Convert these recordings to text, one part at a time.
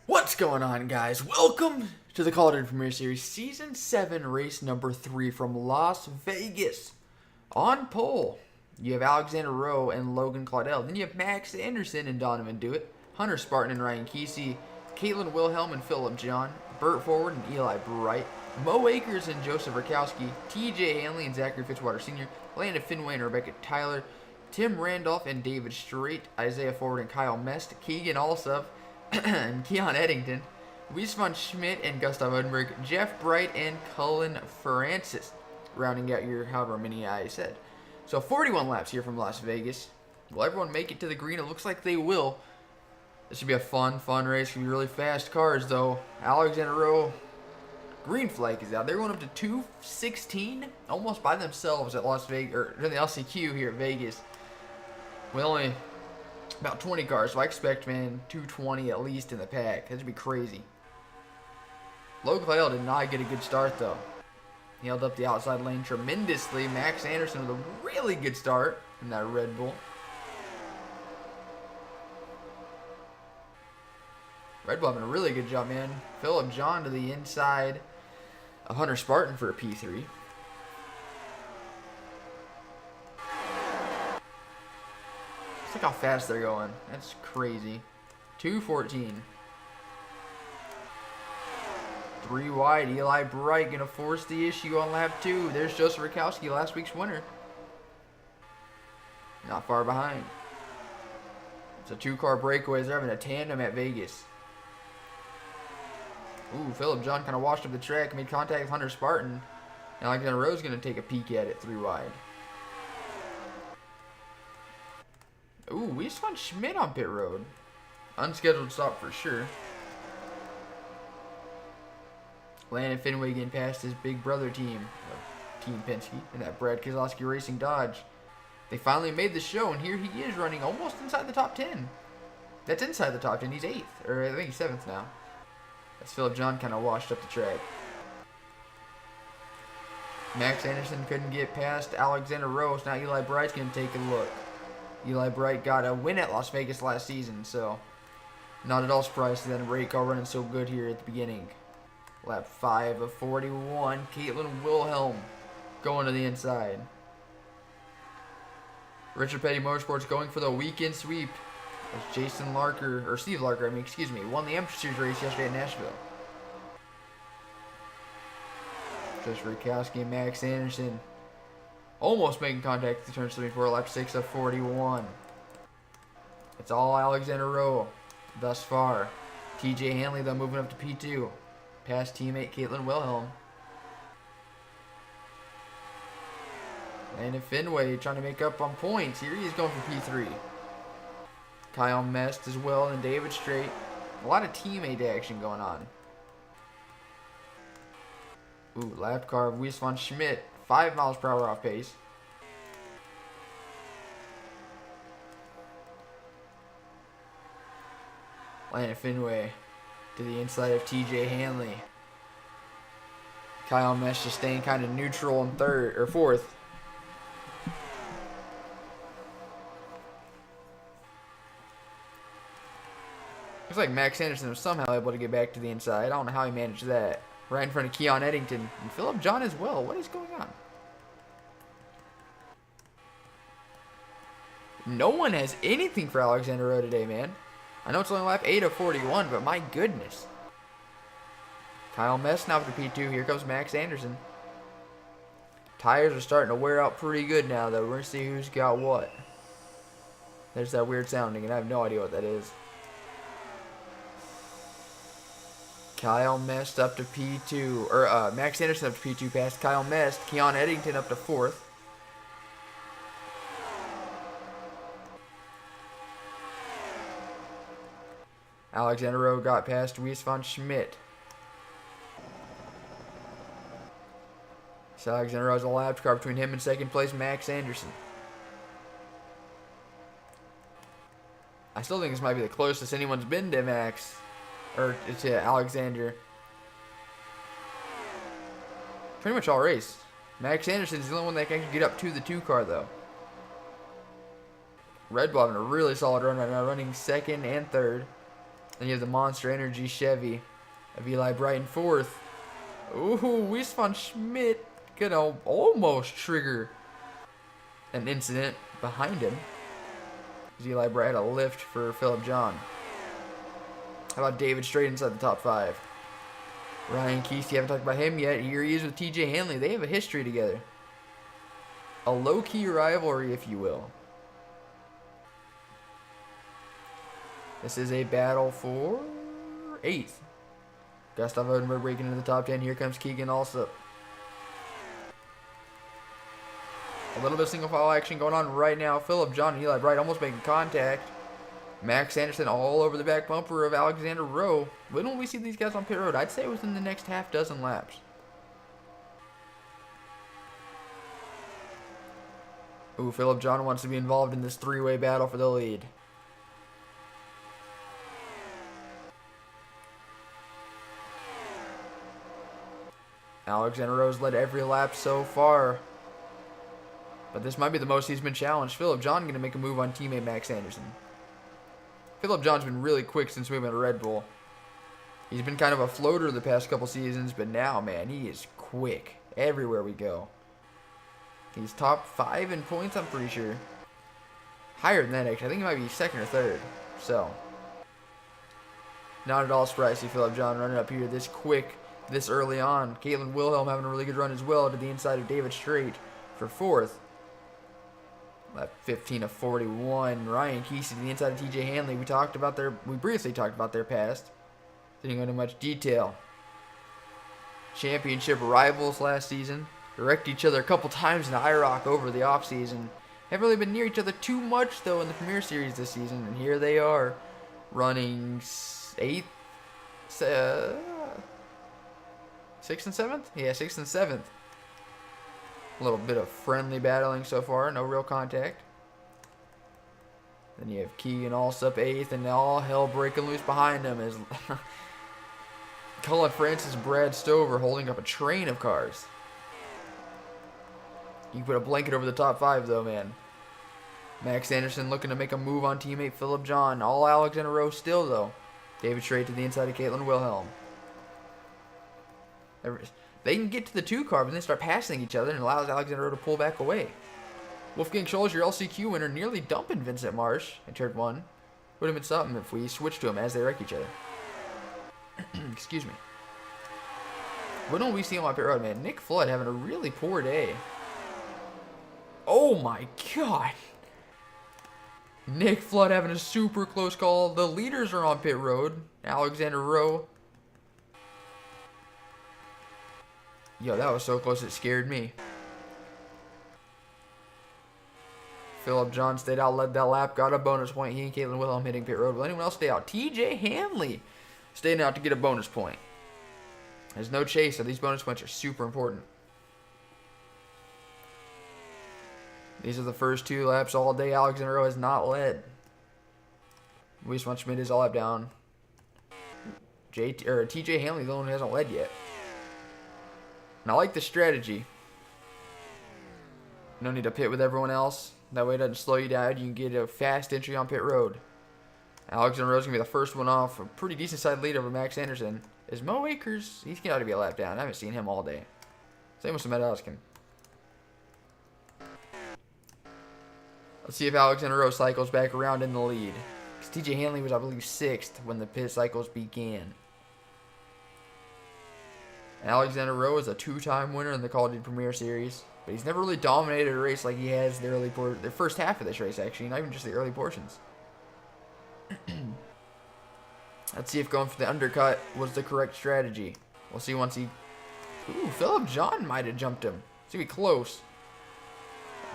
What's going on, guys? Welcome to the Call of Duty Premier Series Season 7 race number 3 from Las Vegas. On pole, you have Alexander Rowe and Logan Claudel. Then you have Max Anderson and Donovan Dewitt, Hunter Spartan and Ryan Kesey, Caitlin Wilhelm and Philip John, Burt Forward and Eli Bright, Mo Akers and Joseph Rakowski, TJ Hanley and Zachary Fitzwater Sr., Landon Finway and Rebecca Tyler, Tim Randolph and David Strait, Isaiah Forward and Kyle Mest, Keegan Alsop, and Keon Eddington, Weiss von Schmidt and Gustav Odenberg, Jeff Bright and Cullen Francis, rounding out your however many I said. So 41 laps here from Las Vegas. Will everyone make it to the green? It looks like they will. This should be a fun race. Could be really fast cars though. Alexander Rowe, green flag is out. They're going up to 216, almost by themselves at Las Vegas, or in the LCQ here at Vegas. With only about 20 cars, so I expect, man, 220 at least in the pack. That'd be crazy. Logan Claudel did not get a good start, though. He held up the outside lane tremendously. Max Anderson with a really good start in that Red Bull. Red Bull having a really good job, man. Philip John to the inside of Hunter Spartan for a P3. Look how fast they're going. That's crazy. 214. 3 wide. Eli Bright going to force the issue on lap 2. There's Joseph Rakowski, last week's winner. Not far behind. It's a 2-car breakaway. They're having a tandem at Vegas. Ooh, Philip John kind of washed up the track. Made contact with Hunter Spartan. And Alexander Rowe's going to take a peek at it 3 wide. Ooh, Weiss von Schmidt on pit road. Unscheduled stop for sure. Landon Finway getting past his big brother team, Team Penske, and that Brad Keselowski Racing Dodge. They finally made the show, and here he is running almost inside the top 10. That's inside the top 10. He's 8th, or I think he's 7th now. As Philip John kind of washed up the track. Max Anderson couldn't get past Alexander Rowe, so now Eli Bright's going to take a look. Eli Bright got a win at Las Vegas last season, so not at all surprised that rate car running so good here at the beginning. Lap 5 of 41, Caitlin Wilhelm going to the inside. Richard Petty Motorsports going for the weekend sweep as Jason Larker, or Steve Larker, won the Amateur Series race yesterday at Nashville. Just Rakowski and Max Anderson almost making contact at the turn 74, lap 6 of 41. It's all Alexander Rowe thus far. TJ Hanley, though, moving up to P2. Past teammate Caitlin Wilhelm. And Finway trying to make up on points. Here he is going for P3. Kyle Mest as well, and David Strait. A lot of teammate action going on. Ooh, lap car of Weiss von Schmidt. 5 miles per hour off pace. Landon Finway to the inside of TJ Hanley. Kyle Mest just staying kind of neutral in 3rd or 4th. Looks like Max Anderson was somehow able to get back to the inside. I don't know how he managed that. Right in front of Keon Eddington and Philip John as well. What is going on? No one has anything for Alexander Rowe today, man. I know it's only lap 8 of 41, but my goodness. Kyle Mest now for P2. Here comes Max Anderson. Tires are starting to wear out pretty good now, though. We're going to see who's got what. There's that weird sounding, and I have no idea what that is. Kyle Mest up to P2, or Max Anderson up to P2 past Kyle Mest. Keon Eddington up to 4th. Alexander Rowe got past Weiss von Schmidt. So Alexander Rowe has a lap car between him and 2nd place Max Anderson. I still think this might be the closest anyone's been to Max. Or to Alexander. Pretty much all race. Max Anderson's the only one that can actually get up to the 2 car though. Red Bull having a really solid run right now, running 2nd and 3rd. Then you have the Monster Energy Chevy of Eli Bright in fourth. Ooh, Wiesmann Schmidt gonna almost trigger an incident behind him. Eli Bright had a lift for Philip John. How about David Strait inside the top 5? Ryan Kesey, haven't talked about him yet. Here he is with TJ Hanley. They have a history together. A low-key rivalry, if you will. This is a battle for 8th. Gustav Odenberg breaking into the top 10. Here comes Keegan also. A little bit of single file action going on right now. Philip John and Eli Bright almost making contact. Max Anderson all over the back bumper of Alexander Rowe. When will we see these guys on pit road? I'd say within the next half dozen laps. Ooh, Philip John wants to be involved in this three-way battle for the lead. Alexander Rowe's led every lap so far. But this might be the most he's been challenged. Philip John going to make a move on teammate Max Anderson. Philip John's been really quick since moving to Red Bull. He's been kind of a floater the past couple seasons, but now, man, he is quick everywhere we go. He's top 5 in points, I'm pretty sure. Higher than that, actually. I think he might be second or third. So, not at all surprised to see Philip John running up here this quick, this early on. Caitlin Wilhelm having a really good run as well to the inside of David Strait for 4th. Lap 15 of 41. Ryan Kesey to the inside of TJ Hanley. We briefly talked about their past. Didn't go into much detail. Championship rivals last season. Wrecked each other a couple times in IROC over the offseason. Haven't really been near each other too much, though, in the Premier Series this season. And here they are, running 8th, 6th and 7th? Yeah, 6th and 7th. A little bit of friendly battling so far. No real contact. Then you have Keegan Allsup 8th, and all hell breaking loose behind him as Cullen Francis and Brad Stover holding up a train of cars. You can put a blanket over the top 5, though, man. Max Anderson looking to make a move on teammate Philip John. All Alexander Rowe still, though. David Strait to the inside of Caitlin Wilhelm. They can get to the 2 car, but then they start passing each other and allows Alexander Rowe to pull back away. Wolfgang Scholes, your LCQ winner, nearly dumping Vincent Marsh in turn 1. Would have been something if we switched to him as they wreck each other. Excuse me. When will we see him on pit road, man? Nick Flood having a really poor day. Oh my god. Nick Flood having a super close call. The leaders are on pit road. Alexander Rowe. Yo, that was so close it scared me. Philip John stayed out, led that lap, got a bonus point. He and Caitlin Wilhelm hitting pit road. Will anyone else stay out? TJ Hanley staying out to get a bonus point. There's no chase, so these bonus points are super important. These are the first 2 laps all day. Alexander Rowe has not led. Wiesmann Schmidt is all up down. TJ Hanley, the one who hasn't led yet. And I like the strategy. No need to pit with everyone else. That way it doesn't slow you down. You can get a fast entry on pit road. Alexander Rowe's going to be the first one off. A pretty decent side lead over Max Anderson. Is Mo Akers? He's got to be a lap down. I haven't seen him all day. Same with Samet. Let's see if Alexander Rowe cycles back around in the lead. Because TJ Hanley was, I believe, 6th when the pit cycles began. Alexander Rowe is a 2-time winner in the Call of Duty Premier Series. But he's never really dominated a race like he has the first half of this race, actually. Not even just the early portions. Let's see if going for the undercut was the correct strategy. We'll see once he... Ooh, Philip John might have jumped him. It's going to be close.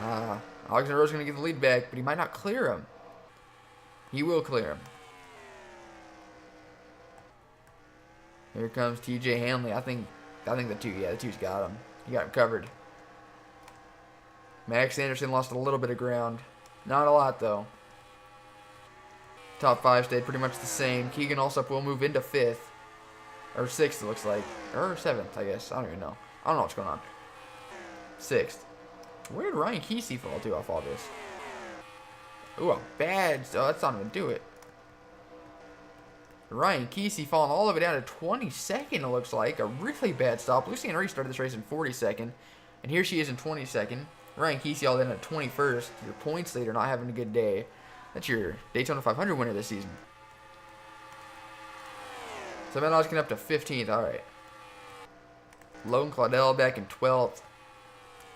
Alexander Rowe's going to get the lead back, but he might not clear him. He will clear him. Here comes TJ Hanley. I think the 2's got him. He got him covered. Max Anderson lost a little bit of ground. Not a lot, though. Top 5 stayed pretty much the same. Keegan Allsup will move into 5th. Or 6th, it looks like. Or 7th, I guess. I don't even know. I don't know what's going on. 6th. Where did Ryan Kesey fall to off all this? Ooh, a bad... Oh, that's not even do it. Ryan Kesey falling all the way down to 22nd, it looks like. A really bad stop. Lucian Reese started this race in 42nd. And here she is in 22nd. Ryan Kesey all in at 21st. Your points leader not having a good day. That's your Daytona 500 winner this season. So Matt getting up to 15th. All right. Logan Claudel back in 12th.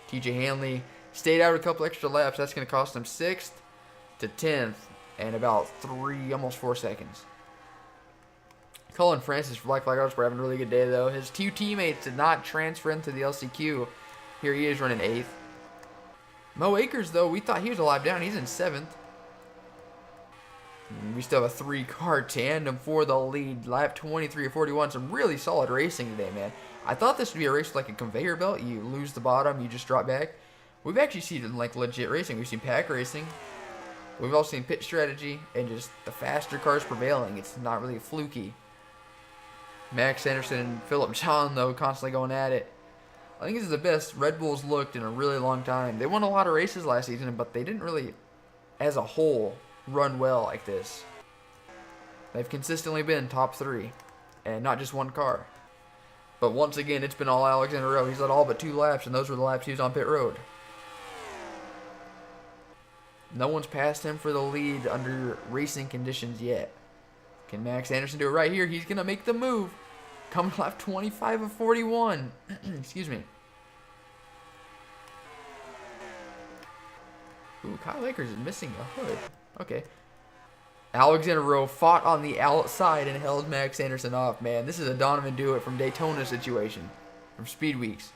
TJ Hanley stayed out a couple extra laps. That's going to cost him 6th to 10th and about 3, almost 4 seconds. Cullen Francis for Black Flag Autosport having a really good day, though. His 2 teammates did not transfer into the LCQ. Here he is running 8th. Mo Akers, though, we thought he was a lap down. He's in 7th. And we still have a 3-car tandem for the lead. Lap 23 of 41. Some really solid racing today, man. I thought this would be a race like a conveyor belt. You lose the bottom, you just drop back. We've actually seen like legit racing. We've seen pack racing. We've also seen pit strategy and just the faster cars prevailing. It's not really fluky. Max Anderson and Philip John, though, constantly going at it. I think this is the best Red Bull's looked in a really long time. They won a lot of races last season, but they didn't really, as a whole, run well like this. They've consistently been top 3, and not just one car. But once again, it's been all Alexander Rowe. He's led all but 2 laps, and those were the laps he was on pit road. No one's passed him for the lead under racing conditions yet. Can Max Anderson do it right here? He's going to make the move. Coming lap 25 of 41. Excuse me. Ooh, Kyle Akers is missing a hood. Okay. Alexander Rowe fought on the outside and held Max Anderson off, man. This is a Donovan Do-It from Daytona situation. From Speed Weeks.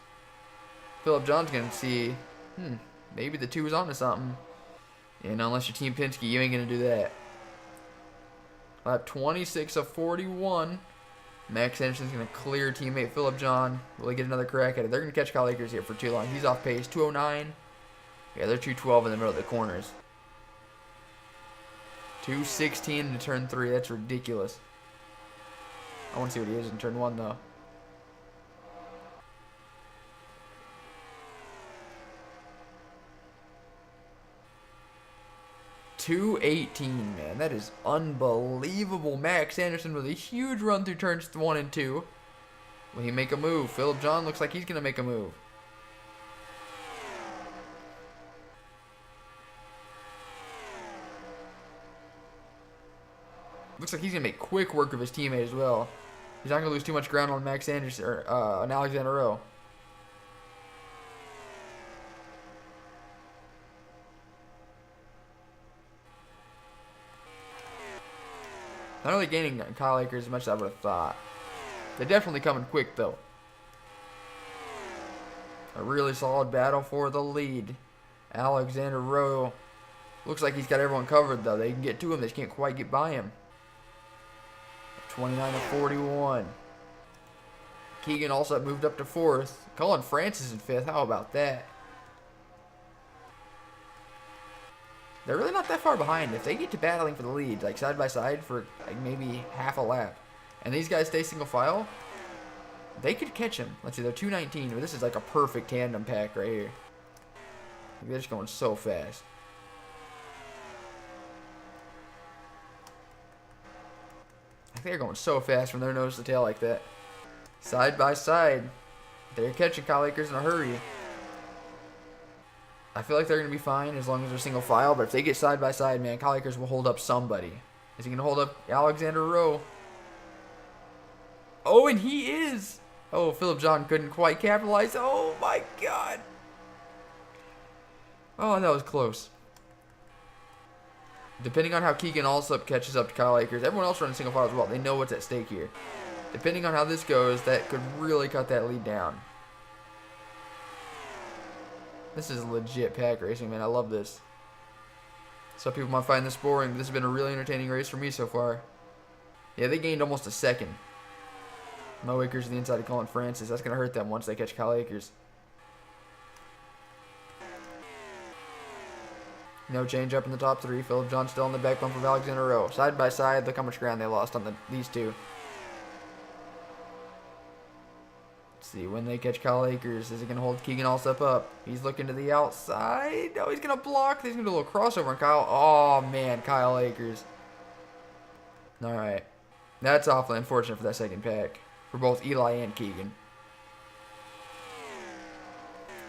Philip John's going to see, maybe the 2 is onto something. And unless you're Team Penske, you ain't going to do that. Lap 26 of 41. Max Anderson's going to clear teammate Philip John. Will he get another crack at it? They're going to catch Kyle Akers here for too long. He's off pace. 209. Yeah, they're 212 in the middle of the corners. 216 to turn 3. That's ridiculous. I want to see what he is in turn 1, though. 218, man. That is unbelievable. Max Anderson with a huge run through turns 1 and 2. Will he make a move? Philip John looks like he's going to make a move. Looks like he's going to make quick work of his teammate as well. He's not going to lose too much ground on Max Anderson or on Alexander Rowe. Not really gaining Kyle Akers as much as I would have thought. They're definitely coming quick, though. A really solid battle for the lead. Alexander Rowe looks like he's got everyone covered, though. They can get to him. They just can't quite get by him. 29 to 41. Keegan also moved up to 4th. Cullen Francis in 5th. How about that? They're really not that far behind. If they get to battling for the lead, like side by side for like maybe half a lap, and these guys stay single file, they could catch him. Let's see, they're 219, but this is like a perfect tandem pack right here. They're just going so fast. I think they're going so fast from their nose to tail like that. Side by side, they're catching Kyle Akers in a hurry. I feel like they're going to be fine as long as they're single file, but if they get side by side, man, Kyle Akers will hold up somebody. Is he going to hold up Alexander Rowe? Oh, and he is! Oh, Philip John couldn't quite capitalize. Oh, my God. Oh, that was close. Depending on how Keegan Allsup catches up to Kyle Akers, everyone else running single file as well. They know what's at stake here. Depending on how this goes, that could really cut that lead down. This is legit pack racing, man. I love this. Some people might find this boring, but this has been a really entertaining race for me so far. Yeah, they gained almost a second. Mo Akers on the inside of Cullen Francis. That's going to hurt them once they catch Kyle Akers. No change up in the top 3. Philip John still on the back bump of Alexander Rowe. Side by side, look how much ground they lost on these two. See, when they catch Kyle Akers, is he going to hold Keegan Allsup up? He's looking to the outside. No, he's going to block. He's going to do a little crossover on Kyle. Oh, man, Kyle Akers. All right. That's awfully unfortunate for that second pack. For both Eli and Keegan.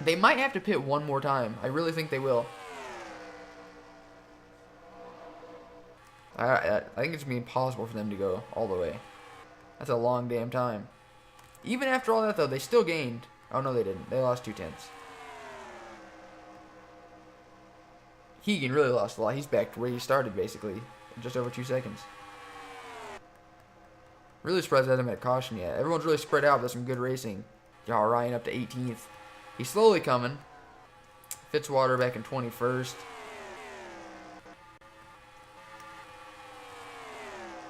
They might have to pit one more time. I really think they will. I think it's going to be impossible for them to go all the way. That's a long damn time. Even after all that, though, they still gained. Oh, no, they didn't. They lost 2/10. Keegan really lost a lot. He's back to where he started, basically. In just over 2 seconds. Really surprised I haven't had caution yet. Everyone's really spread out. There's some good racing. Y'all, Ryan up to 18th. He's slowly coming. Fitzwater back in 21st.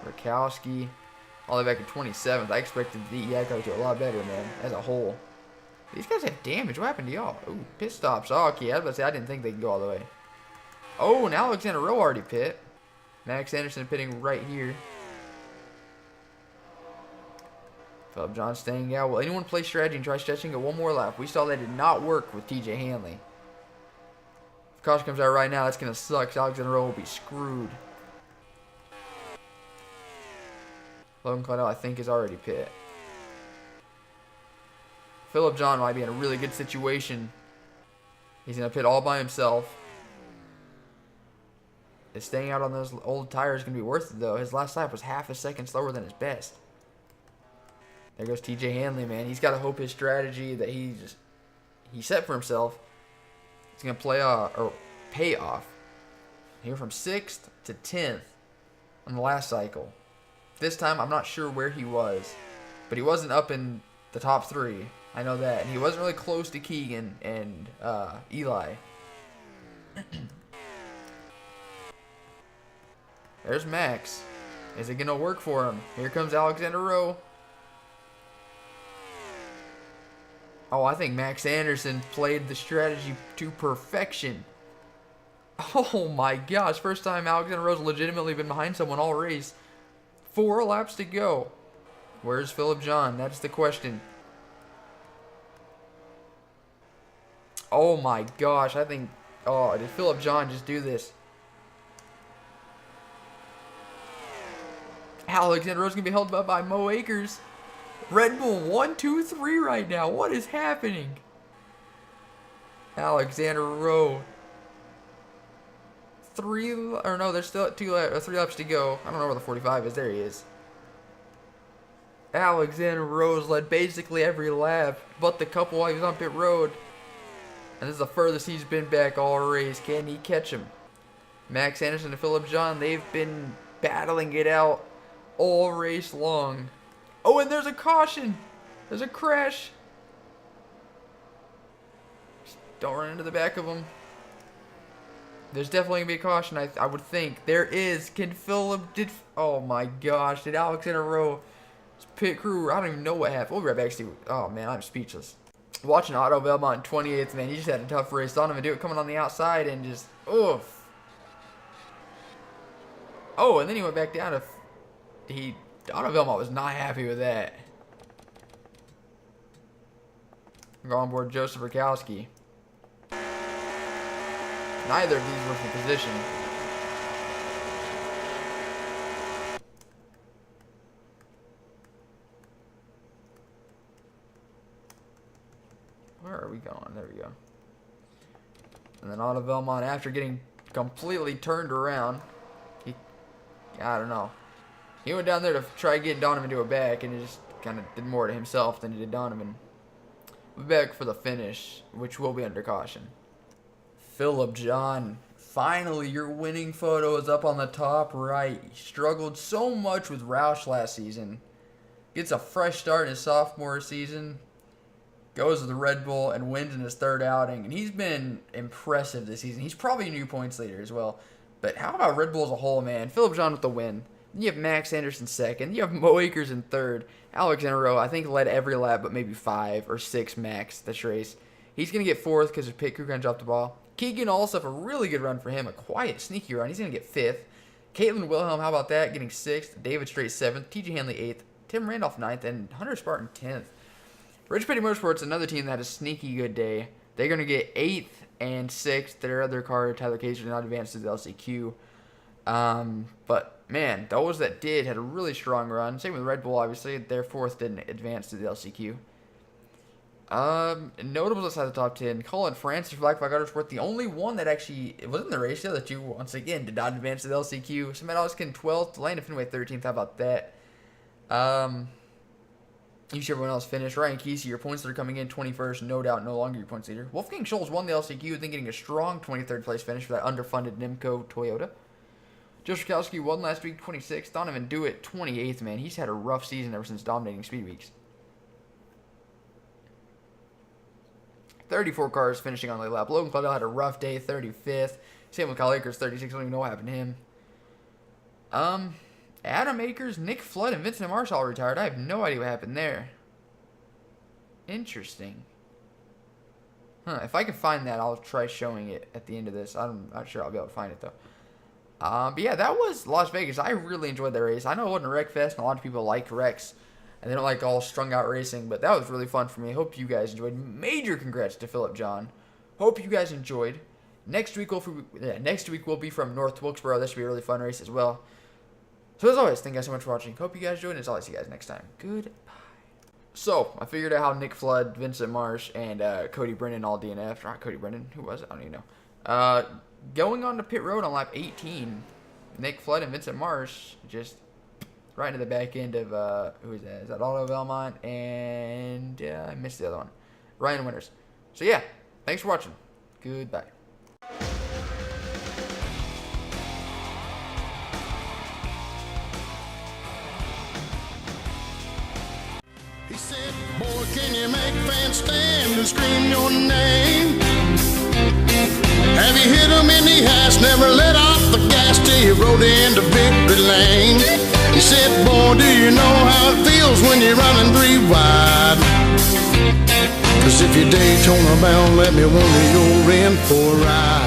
Rakowski all the way back in 27th. I expected the Yakko to do a lot better, man, as a whole. These guys have damage. What happened to y'all? Ooh, pit stops. Oh, okay, I was about to say, I didn't think they could go all the way. Oh, and Alexander Rowe already pit. Max Anderson pitting right here. Philip John staying out. Will anyone play strategy and try stretching it one more lap? We saw that did not work with TJ Hanley. If caution comes out right now, that's going to suck. So Alexander Rowe will be screwed. Logan Claudel, I think, is already pit. Philip John might be in a really good situation. He's going to pit all by himself. Is staying out on those old tires going to be worth it, though? His last lap was half a second slower than his best. There goes TJ Hanley, man. He's got to hope his strategy that he set for himself is going to pay off. He went from 6th to 10th on the last cycle. This time, I'm not sure where he was, but he wasn't up in the top 3. I know that. And he wasn't really close to Keegan and Eli. There's Max. Is it going to work for him? Here comes Alexander Rowe. Oh, I think Max Anderson played the strategy to perfection. Oh my gosh. First time Alexander Rowe's legitimately been behind someone all race. 4 laps to go. Where's Philip John? That's the question. Oh my gosh. I think... Oh, did Philip John just do this? Alexander Rowe's going to be held up by Mo Akers. Red Bull 1, 2, 3 right now. What is happening? Alexander Rowe. There's still 3 laps to go. I don't know where the 45 is. There he is. Alexander Rowe's led basically every lap, but the couple while he was on pit road. And this is the furthest he's been back all race. Can he catch him? Max Anderson and Philip John, they've been battling it out all race long. Oh, and there's a caution. There's a crash. Just don't run into the back of him. There's definitely going to be a caution, I would think. There is. Oh my gosh. Did Alexander Rowe pit crew? I don't even know what happened. We'll be right back, Steve. Oh man, I'm speechless. Watching Otto Belmont 28th, man. He just had a tough race. Saw him do it coming on the outside and just, oof. Oh, and then he went back down to... Otto Belmont was not happy with that. Go on board Joseph Rakowski. Neither of these were for position. Where are we going? There we go. And then Otto Belmont, after getting completely turned around, I don't know. He went down there to try getting Donovan to a back, and he just kind of did more to himself than he did Donovan. We'll be back for the finish, which will be under caution. Philip John, finally your winning photo is up on the top right. He struggled so much with Roush last season. Gets a fresh start in his sophomore season. Goes to the Red Bull and wins in his 3rd outing. And he's been impressive this season. He's probably a new points leader as well. But how about Red Bull as a whole, man? Philip John with the win. You have Max Anderson 2nd. You have Mo Akers in 3rd. Alexander Rowe, I think, led every lap but maybe 5 or 6 max this race. He's going to get 4th because his pit crew kind of dropped the ball. Keegan also, a really good run for him. A quiet, sneaky run. He's going to get 5th. Caitlin Wilhelm, how about that? Getting 6th. David Strait 7th. TJ Hanley 8th. Tim Randolph 9th. And Hunter Spartan 10th. Rich Petty Motorsports, another team that had a sneaky good day. They're going to get 8th and 6th. Their other car, Tyler Case, did not advance to the LCQ. But man, those that did had a really strong run. Same with Red Bull, obviously. Their fourth didn't advance to the LCQ. Notables outside the top 10. Colin Francis, Black Flag Autosport, the only one that actually was in the race. The other two, once again, did not advance to the LCQ. Sam Alskin 12th, Landon Finway 13th. How about that? You see everyone else finish. Ryan Kesey, your points that are coming in 21st, no doubt, no longer your points leader. Wolfgang Schultz won the LCQ, then getting a strong 23rd place finish for that underfunded Nimco Toyota. Joe Strikowski won last week, 26th. Donovan Dewitt, 28th, man. He's had a rough season ever since dominating Speed Weeks. 34 cars finishing on the lap. Logan Claudel had a rough day, 35th. Same with Kyle Akers, 36th. I don't even know what happened to him. Adam Akers, Nick Flood, and Vincent Marshall all retired. I have no idea what happened there. Interesting. If I can find that, I'll try showing it at the end of this. I'm not sure I'll be able to find it, though. But yeah, that was Las Vegas. I really enjoyed that race. I know it wasn't a wreck fest, and a lot of people like wrecks, and they don't like all strung out racing, but that was really fun for me. Hope you guys enjoyed. Major congrats to Philip John. Hope you guys enjoyed. Next week will be from North Wilkesboro. This should be a really fun race as well. So as always, thank you guys so much for watching. Hope you guys enjoyed, and as always, see you guys next time. Goodbye. So, I figured out how Nick Flood, Vincent Marsh, and Cody Brennan all DNF'd. Not Cody Brennan. Who was it? I don't even know. Going on to pit road on lap 18, Nick Flood and Vincent Marsh just right into the back end of, who is that? Is that Aldo Belmont? And I missed the other one. Ryan Winters. So yeah, thanks for watching. Goodbye. He said, boy, can you make fans stand and scream your name? Have you hit him in the ass, never let off the gas till you rode into victory lane? He said, boy, do you know how it feels when you're running 3 wide? Cause if you're Daytona bound, let me wonder you're in for a ride.